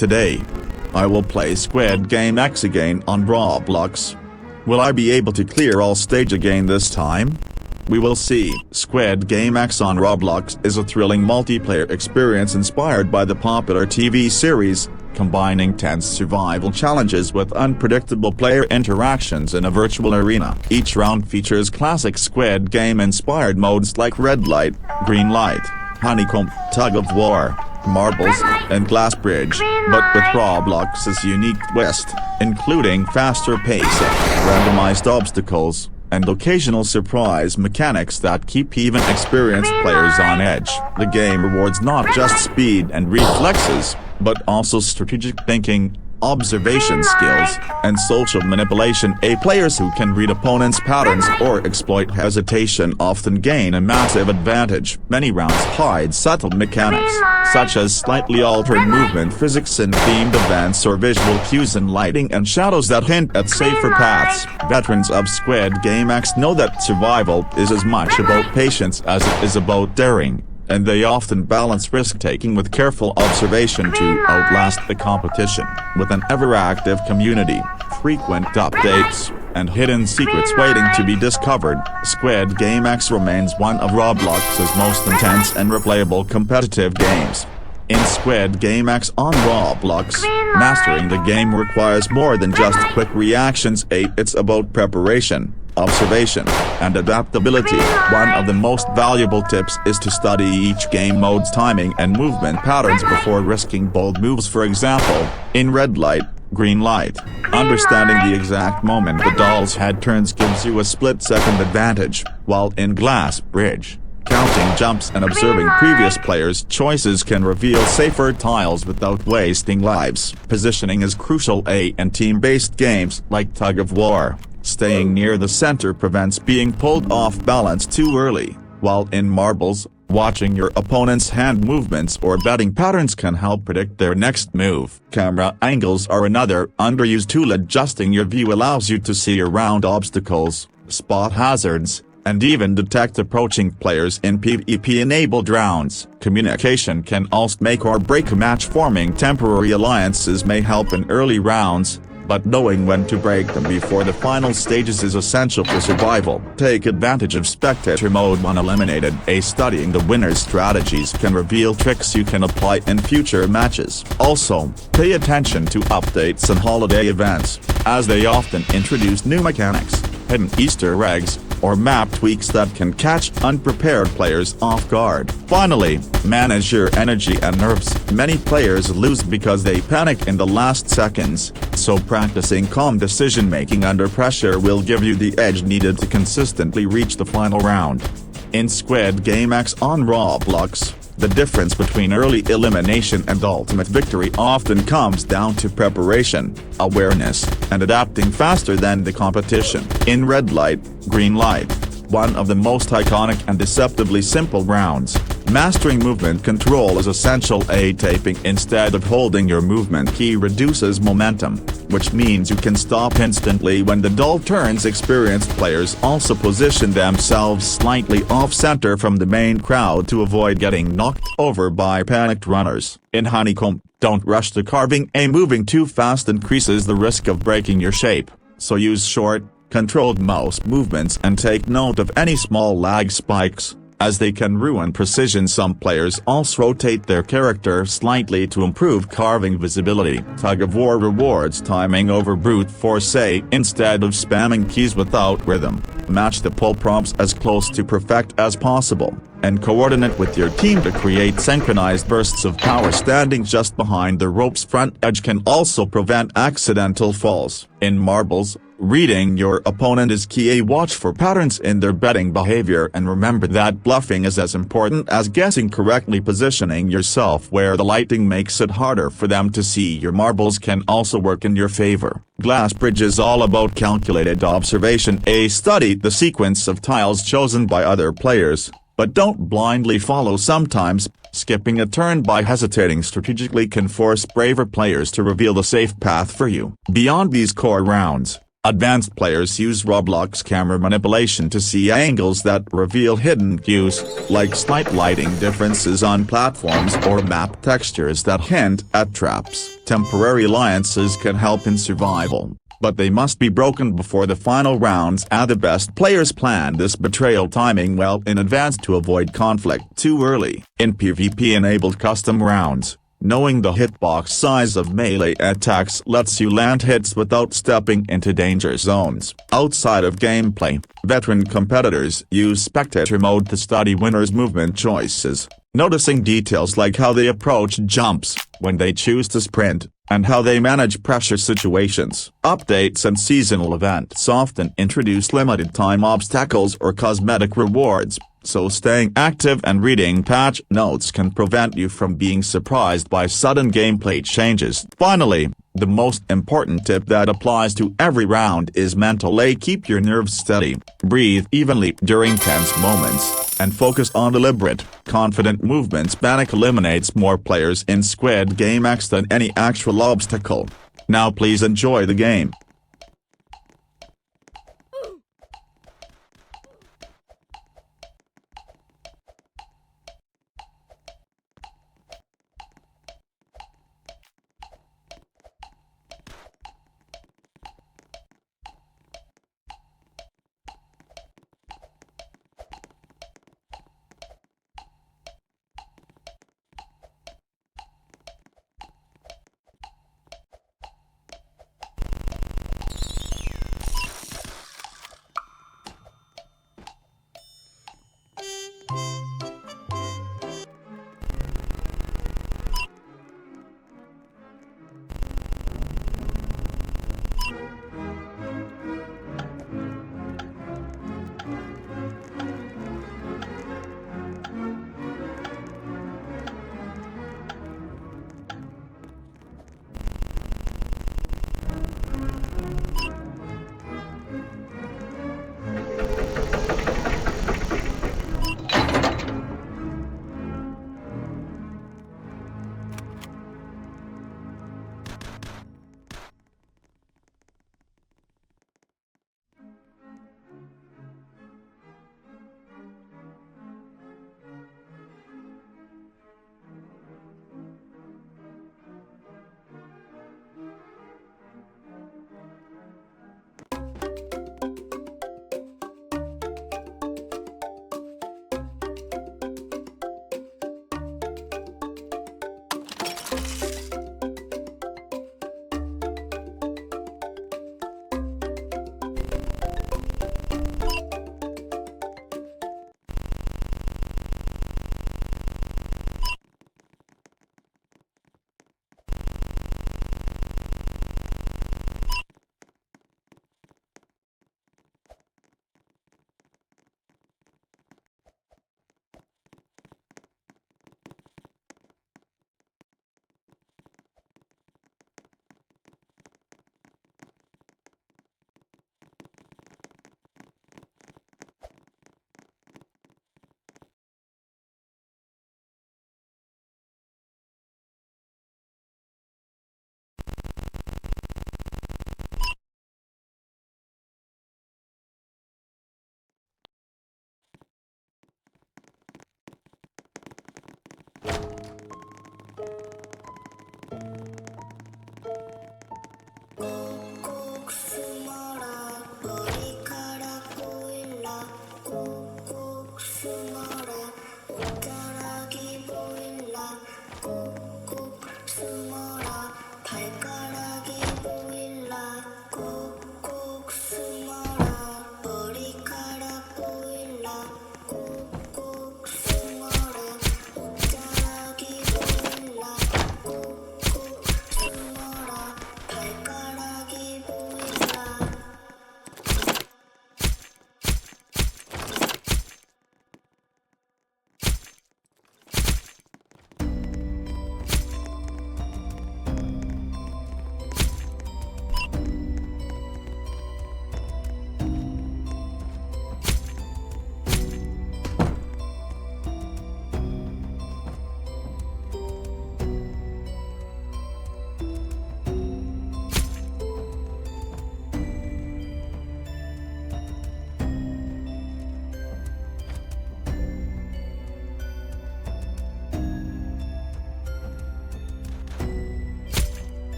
Today, I will play Squid Game X again on Roblox. Will I be able to clear all stage again this time? We will see. Squid Game X on Roblox is a thrilling multiplayer experience inspired by the popular TV series, combining tense survival challenges with unpredictable player interactions in a virtual arena. Each round features classic Squid Game-inspired modes like red light, green light, honeycomb, tug of war, marbles, and glass bridge, but with Roblox's unique twist, including faster pacing, randomized obstacles, and occasional surprise mechanics that keep even experienced players on edge. The game rewards not just speed and reflexes, but also strategic thinking, observation skills, and social manipulation. Players who can read opponents' patterns or exploit hesitation often gain a massive advantage. Many rounds hide subtle mechanics, such as slightly altered movement physics in themed events or visual cues in lighting and shadows that hint at safer paths. Veterans of Squid Game X know that survival is as much about patience as it is about daring, and they often balance risk-taking with careful observation to outlast the competition. With an ever-active community, frequent updates, and hidden secrets waiting to be discovered, Squid Game X remains one of Roblox's most intense and replayable competitive games. In Squid Game X on Roblox, mastering the game requires more than just quick reactions. It's about preparation, observation, and adaptability. One of the most valuable tips is to study each game mode's timing and movement patterns before risking bold moves. For example, in red light, green light, understanding the exact moment the doll's head turns gives you a split-second advantage, while in glass bridge, counting jumps and observing previous players' choices can reveal safer tiles without wasting lives. Positioning is crucial in team-based games like tug of war. Staying near the center prevents being pulled off balance too early, while in marbles, watching your opponent's hand movements or betting patterns can help predict their next move. Camera angles are another underused tool. Adjusting your view allows you to see around obstacles, spot hazards, and even detect approaching players in PvP-enabled rounds. Communication can also make or break a match. Forming temporary alliances may help in early rounds, but knowing when to break them before the final stages is essential for survival. Take advantage of spectator mode when eliminated. Studying the winner's strategies can reveal tricks you can apply in future matches. Also, pay attention to updates and holiday events, as they often introduce new mechanics, hidden Easter eggs, or map tweaks that can catch unprepared players off guard. Finally, manage your energy and nerves. Many players lose because they panic in the last seconds, so practicing calm decision-making under pressure will give you the edge needed to consistently reach the final round. In Squid Game X on Roblox, the difference between early elimination and ultimate victory often comes down to preparation, awareness, and adapting faster than the competition. In red light, green light, one of the most iconic and deceptively simple rounds, mastering movement control is essential. Taping instead of holding your movement key reduces momentum, which means you can stop instantly when the doll turns. Experienced players also position themselves slightly off-center from the main crowd to avoid getting knocked over by panicked runners. In honeycomb, don't rush the carving. Moving too fast increases the risk of breaking your shape, so use short, controlled mouse movements and take note of any small lag spikes, as they can ruin precision. Some players also rotate their character slightly to improve carving visibility. Tug of war rewards timing over brute force. Instead of spamming keys without rhythm, match the pull prompts as close to perfect as possible, and coordinate with your team to create synchronized bursts of power. Standing just behind the rope's front edge can also prevent accidental falls. In marbles, reading your opponent is key. Watch for patterns in their betting behavior and remember that bluffing is as important as guessing correctly. Positioning yourself where the lighting makes it harder for them to see your marbles can also work in your favor. Glass bridge is all about calculated observation. Study the sequence of tiles chosen by other players, but don't blindly follow. Sometimes, skipping a turn by hesitating strategically can force braver players to reveal the safe path for you. Beyond these core rounds, Advanced players use Roblox camera manipulation to see angles that reveal hidden cues, like slight lighting differences on platforms or map textures that hint at traps. Temporary alliances can help in survival, but they must be broken before the final rounds, and the best players plan this betrayal timing well in advance to avoid conflict too early. In PvP-enabled custom rounds, knowing the hitbox size of melee attacks lets you land hits without stepping into danger zones. Outside of gameplay, veteran competitors use spectator mode to study winners' movement choices, noticing details like how they approach jumps, when they choose to sprint, and how they manage pressure situations. Updates and seasonal events often introduce limited-time obstacles or cosmetic rewards, so staying active and reading patch notes can prevent you from being surprised by sudden gameplay changes. Finally, the most important tip that applies to every round is mentally keep your nerves steady, breathe evenly during tense moments, and focus on deliberate, confident movements. Panic eliminates more players in Squid Game X than any actual obstacle. Now please enjoy the game.